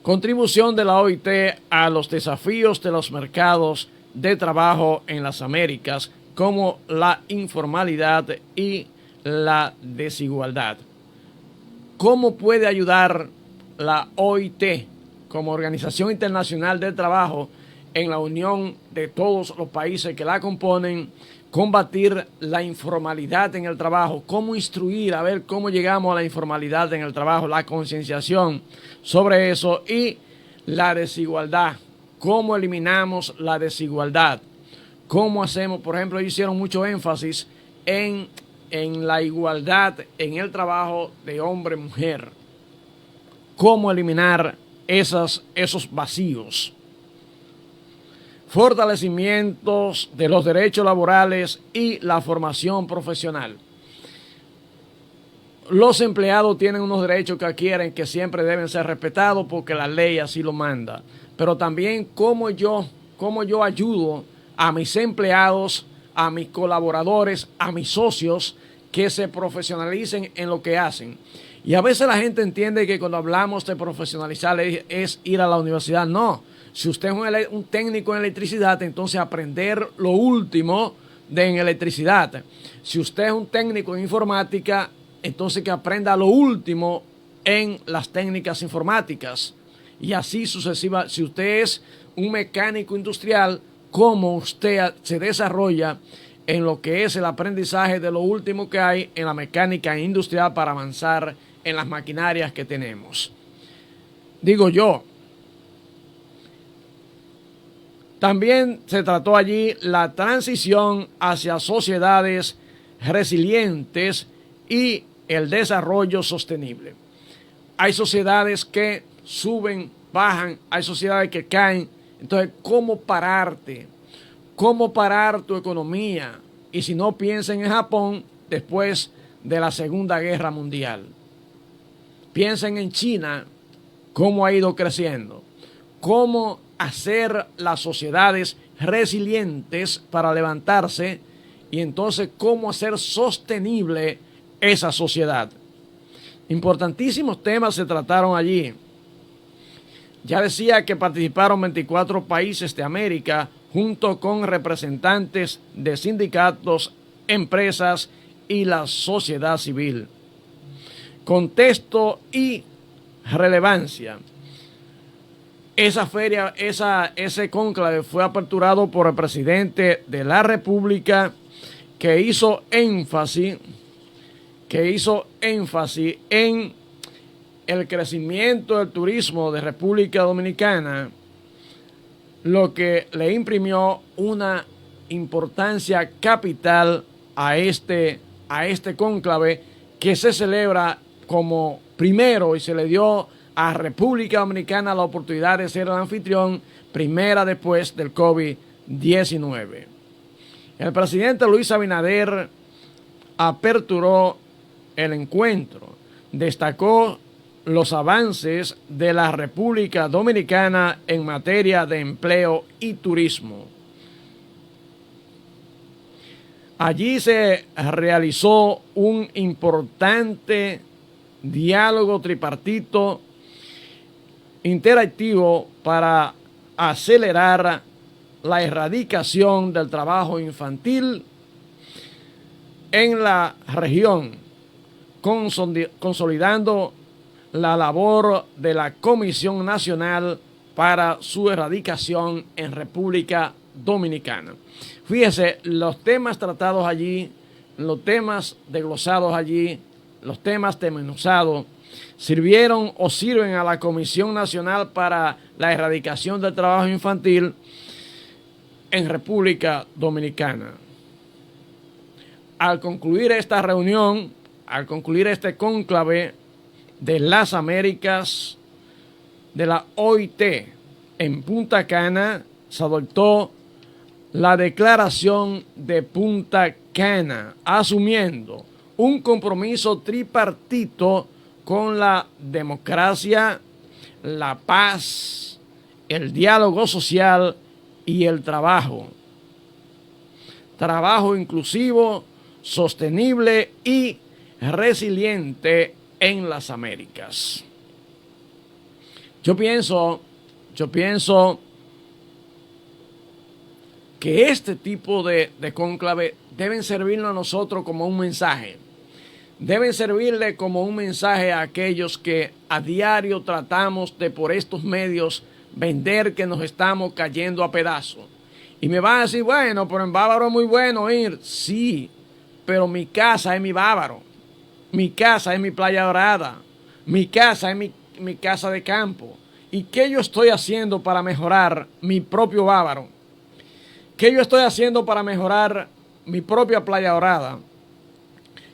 Contribución de la OIT a los desafíos de los mercados de trabajo en las Américas, como la informalidad y la desigualdad. ¿Cómo puede ayudar la OIT como Organización Internacional del Trabajo en la unión de todos los países que la componen, combatir la informalidad en el trabajo? ¿Cómo instruir a ver cómo llegamos a la informalidad en el trabajo? La concienciación sobre eso y la desigualdad. ¿Cómo eliminamos la desigualdad? ¿Cómo hacemos? Por ejemplo, ellos hicieron mucho énfasis en la igualdad en el trabajo de hombre-mujer. ¿Cómo eliminar esos vacíos? Fortalecimientos de los derechos laborales y la formación profesional. Los empleados tienen unos derechos que adquieren que siempre deben ser respetados porque la ley así lo manda. Pero también cómo yo ayudo a mis empleados, a mis colaboradores, a mis socios que se profesionalicen en lo que hacen. Y a veces la gente entiende que cuando hablamos de profesionalizar es ir a la universidad. No. Si usted es un técnico en electricidad, entonces aprender lo último en electricidad. Si usted es un técnico en informática, entonces que aprenda lo último en las técnicas informáticas. Y así sucesiva. Si usted es un mecánico industrial, cómo usted se desarrolla en lo que es el aprendizaje de lo último que hay en la mecánica industrial para avanzar en las maquinarias que tenemos. Digo yo. También se trató allí la transición hacia sociedades resilientes y el desarrollo sostenible. Hay sociedades que suben, bajan, hay sociedades que caen. Entonces, ¿cómo pararte? ¿Cómo parar tu economía? Y si no, piensen en Japón después de la Segunda Guerra Mundial. Piensen en China, cómo ha ido creciendo. Cómo hacer las sociedades resilientes para levantarse y entonces cómo hacer sostenible esa sociedad. Importantísimos temas se trataron allí. Ya decía que participaron 24 países de América junto con representantes de sindicatos, empresas y la sociedad civil. Contexto y relevancia. Esa feria, ese cónclave fue aperturado por el presidente de la República que hizo énfasis en el crecimiento del turismo de República Dominicana, lo que le imprimió una importancia capital a este cónclave que se celebra como primero y se le dio a República Dominicana la oportunidad de ser el anfitrión primera después del COVID-19. El presidente Luis Abinader aperturó el encuentro, destacó los avances de la República Dominicana en materia de empleo y turismo. Allí se realizó un importante diálogo tripartito interactivo para acelerar la erradicación del trabajo infantil en la región, consolidando la labor de la Comisión Nacional para su erradicación en República Dominicana. Fíjese, los temas tratados allí, los temas desglosados allí, los temas desmenuzados, sirvieron o sirven a la Comisión Nacional para la Erradicación del Trabajo Infantil en República Dominicana. Al concluir esta reunión, al concluir este cónclave de las Américas de la OIT en Punta Cana, se adoptó la Declaración de Punta Cana, asumiendo un compromiso tripartito con la democracia, la paz, el diálogo social y el trabajo. Trabajo inclusivo, sostenible y resiliente en las Américas. Yo pienso que este tipo de cónclave deben servirnos a nosotros como un mensaje. Deben servirle como un mensaje a aquellos que a diario tratamos de por estos medios vender que nos estamos cayendo a pedazos. Y me van a decir, bueno, pero en Bávaro es muy bueno ir. Sí, pero mi casa es mi Bávaro. Mi casa es mi Playa Dorada. Mi casa es mi casa de campo. ¿Y qué yo estoy haciendo para mejorar mi propio Bávaro? ¿Qué yo estoy haciendo para mejorar mi propia Playa Dorada?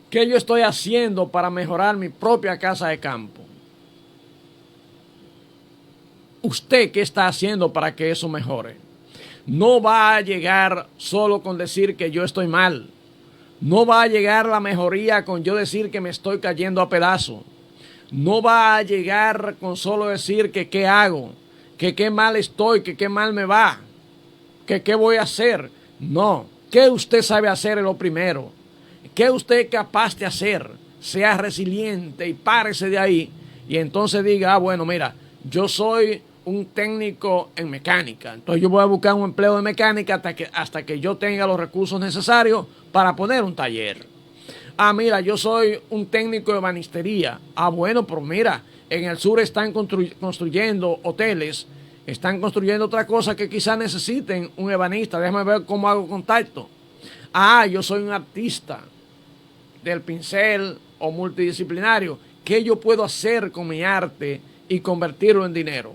¿Qué yo estoy haciendo para mejorar mi propia casa de campo? ¿Usted qué está haciendo para que eso mejore? No va a llegar solo con decir que yo estoy mal. No va a llegar la mejoría con yo decir que me estoy cayendo a pedazos. No va a llegar con solo decir que qué hago, que qué mal estoy, que qué mal me va, que qué voy a hacer. No, ¿qué usted sabe hacer es lo primero? ¿Qué usted es capaz de hacer? Sea resiliente y párese de ahí y entonces diga, bueno, mira, yo soy un técnico en mecánica, entonces yo voy a buscar un empleo de mecánica hasta que yo tenga los recursos necesarios para poner un taller. Ah, mira, yo soy un técnico de ebanistería. Ah, bueno, pero mira, en el sur están construyendo hoteles, están construyendo otra cosa que quizás necesiten un ebanista. Déjame ver cómo hago contacto. Ah, yo soy un artista del pincel o multidisciplinario. ¿Qué yo puedo hacer con mi arte y convertirlo en dinero?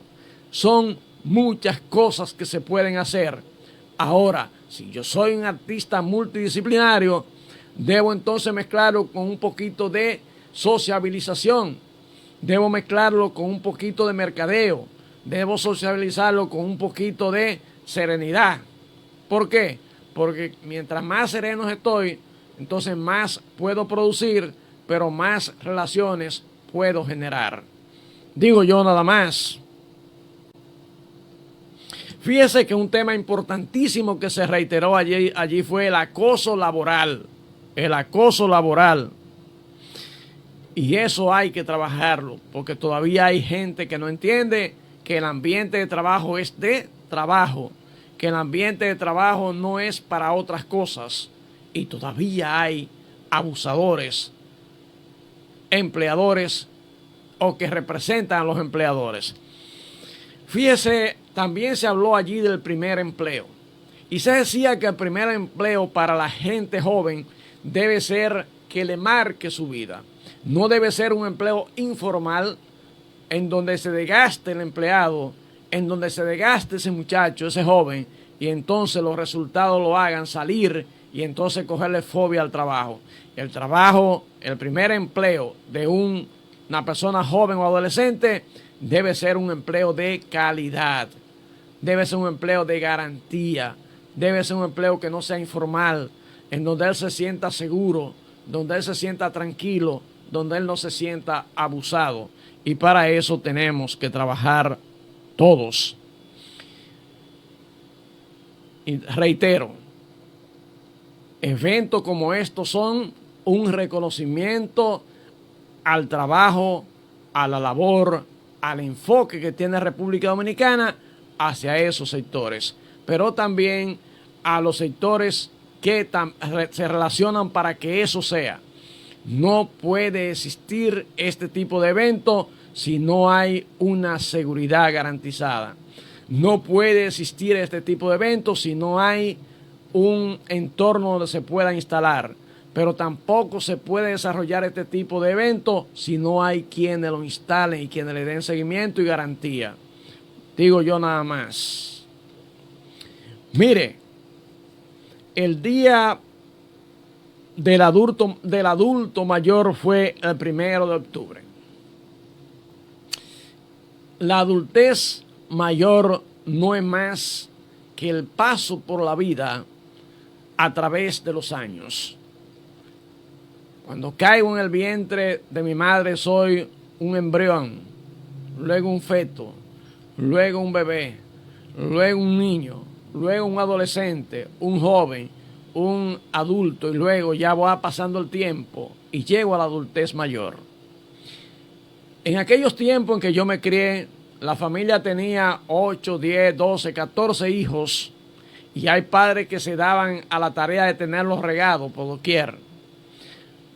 Son muchas cosas que se pueden hacer. Ahora, si yo soy un artista multidisciplinario, debo entonces mezclarlo con un poquito de sociabilización. Debo mezclarlo con un poquito de mercadeo. Debo sociabilizarlo con un poquito de serenidad. ¿Por qué? Porque mientras más sereno estoy, entonces más puedo producir, pero más relaciones puedo generar. Digo yo nada más. Fíjese que un tema importantísimo que se reiteró allí fue el acoso laboral. El acoso laboral. Y eso hay que trabajarlo, porque todavía hay gente que no entiende que el ambiente de trabajo es de trabajo, que el ambiente de trabajo no es para otras cosas. Y todavía hay abusadores, empleadores o que representan a los empleadores. Fíjese, también se habló allí del primer empleo. Y se decía que el primer empleo para la gente joven debe ser que le marque su vida. No debe ser un empleo informal en donde se desgaste el empleado, en donde se desgaste ese muchacho, ese joven, y entonces los resultados lo hagan salir y entonces cogerle fobia al trabajo. El trabajo, el primer empleo de una persona joven o adolescente debe ser un empleo de calidad, debe ser un empleo de garantía, debe ser un empleo que no sea informal, en donde él se sienta seguro, donde él se sienta tranquilo, donde él no se sienta abusado. Y para eso tenemos que trabajar todos. Y reitero, eventos como estos son un reconocimiento al trabajo, a la labor, al enfoque que tiene República Dominicana hacia esos sectores, pero también a los sectores que se relacionan para que eso sea. No puede existir este tipo de evento si no hay una seguridad garantizada. No puede existir este tipo de eventos si no hay un entorno donde se pueda instalar. Pero tampoco se puede desarrollar este tipo de eventos si no hay quienes lo instalen y quienes le den seguimiento y garantía. Digo yo nada más. Mire, el día del adulto mayor fue el 1 de octubre. La adultez mayor no es más que el paso por la vida a través de los años. Cuando caigo en el vientre de mi madre soy un embrión, luego un feto, luego un bebé, luego un niño, luego un adolescente, un joven, un adulto y luego ya va pasando el tiempo y llego a la adultez mayor. En aquellos tiempos en que yo me crié, la familia tenía 8, 10, 12, 14 hijos y hay padres que se daban a la tarea de tenerlos regados por doquier.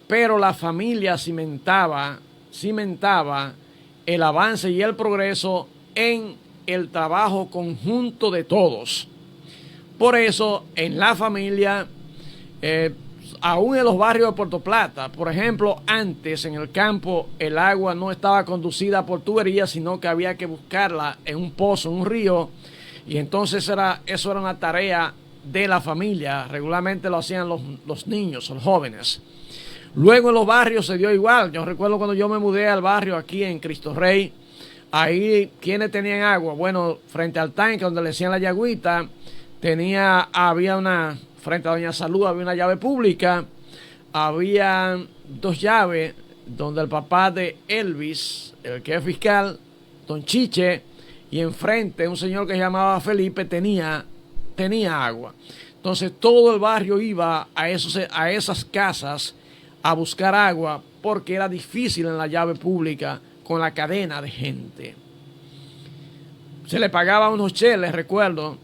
Pero la familia cimentaba el avance y el progreso en el trabajo conjunto de todos. Por eso, en la familia, aún en los barrios de Puerto Plata, por ejemplo, antes en el campo el agua no estaba conducida por tuberías, sino que había que buscarla en un pozo, en un río, y entonces eso era una tarea de la familia. Regularmente lo hacían los niños, los jóvenes. Luego en los barrios se dio igual. Yo recuerdo cuando yo me mudé al barrio aquí en Cristo Rey, ahí, ¿quiénes tenían agua? Bueno, frente al tanque donde le decían la yagüita, frente a Doña Salud había una llave pública, había 2 llaves donde el papá de Elvis, el que es fiscal, Don Chiche, y enfrente un señor que se llamaba Felipe tenía agua. Entonces todo el barrio iba a esas casas a buscar agua porque era difícil en la llave pública con la cadena de gente. Se le pagaba unos cheles, recuerdo,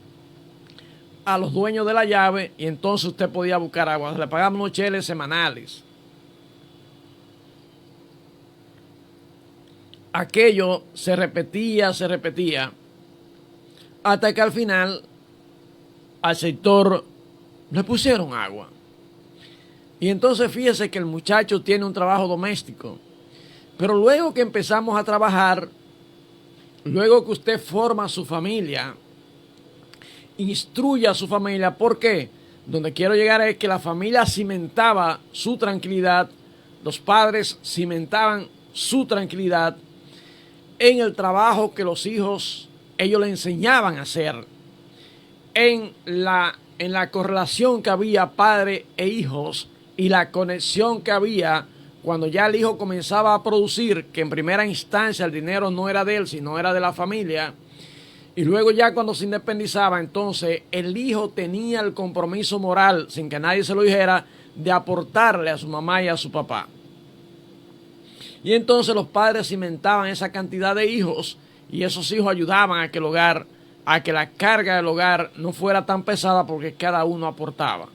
a los dueños de la llave y entonces usted podía buscar agua. Se le pagaban unos cheles semanales. Aquello se repetía, hasta que al final al sector le pusieron agua. Y entonces fíjese que el muchacho tiene un trabajo doméstico. Pero luego que empezamos a trabajar, luego que usted forma su familia, instruye a su familia. ¿Por qué? Donde quiero llegar es que la familia cimentaba su tranquilidad, los padres cimentaban su tranquilidad en el trabajo que los hijos, ellos le enseñaban a hacer, en la correlación que había padre e hijos y la conexión que había cuando ya el hijo comenzaba a producir, que en primera instancia el dinero no era de él, sino era de la familia. Y luego ya cuando se independizaba, entonces el hijo tenía el compromiso moral, sin que nadie se lo dijera, de aportarle a su mamá y a su papá. Y entonces los padres cimentaban esa cantidad de hijos y esos hijos ayudaban a que la carga del hogar no fuera tan pesada porque cada uno aportaba.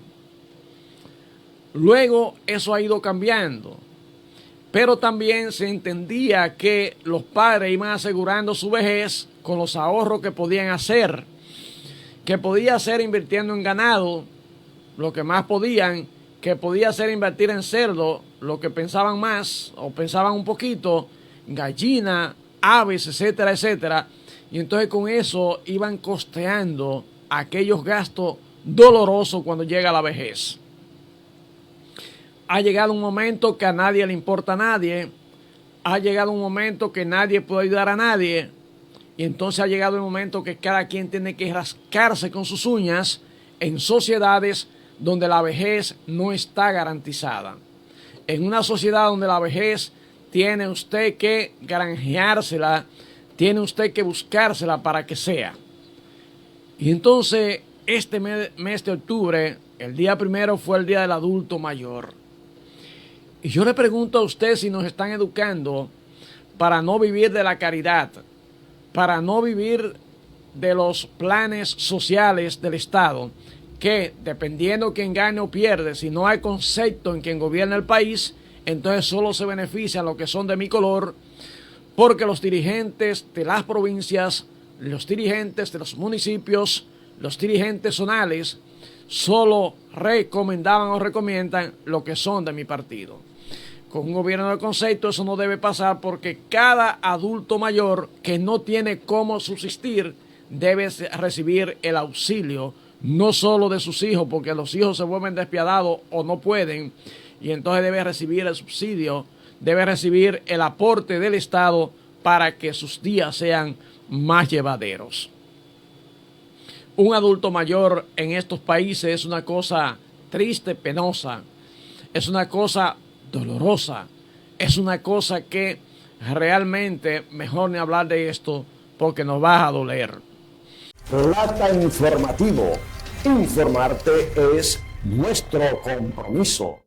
Luego eso ha ido cambiando, pero también se entendía que los padres iban asegurando su vejez con los ahorros que podían hacer, que podía hacer invirtiendo en ganado, lo que más podían, que podía hacer invertir en cerdo, lo que pensaban más o pensaban un poquito, gallina, aves, etcétera, etcétera. Y entonces con eso iban costeando aquellos gastos dolorosos cuando llega la vejez. Ha llegado un momento que a nadie le importa a nadie, ha llegado un momento que nadie puede ayudar a nadie, y entonces ha llegado el momento que cada quien tiene que rascarse con sus uñas en sociedades donde la vejez no está garantizada. En una sociedad donde la vejez tiene usted que granjeársela, tiene usted que buscársela para que sea. Y entonces este mes de octubre, el día 1 fue el Día del Adulto Mayor. Y yo le pregunto a usted si nos están educando para no vivir de la caridad, para no vivir de los planes sociales del Estado, que dependiendo quién gane o pierde, si no hay concepto en quien gobierna el país, entonces solo se benefician los que son de mi color, porque los dirigentes de las provincias, los dirigentes de los municipios, los dirigentes zonales, solo recomendaban o recomiendan lo que son de mi partido. Con un gobierno de concepto eso no debe pasar, porque cada adulto mayor que no tiene cómo subsistir debe recibir el auxilio, no solo de sus hijos, porque los hijos se vuelven despiadados o no pueden, y entonces debe recibir el subsidio, debe recibir el aporte del Estado para que sus días sean más llevaderos. Un adulto mayor en estos países es una cosa triste, penosa, es una cosa dolorosa, es una cosa que realmente mejor ni hablar de esto porque nos va a doler. Plata Informativo. Informarte es nuestro compromiso.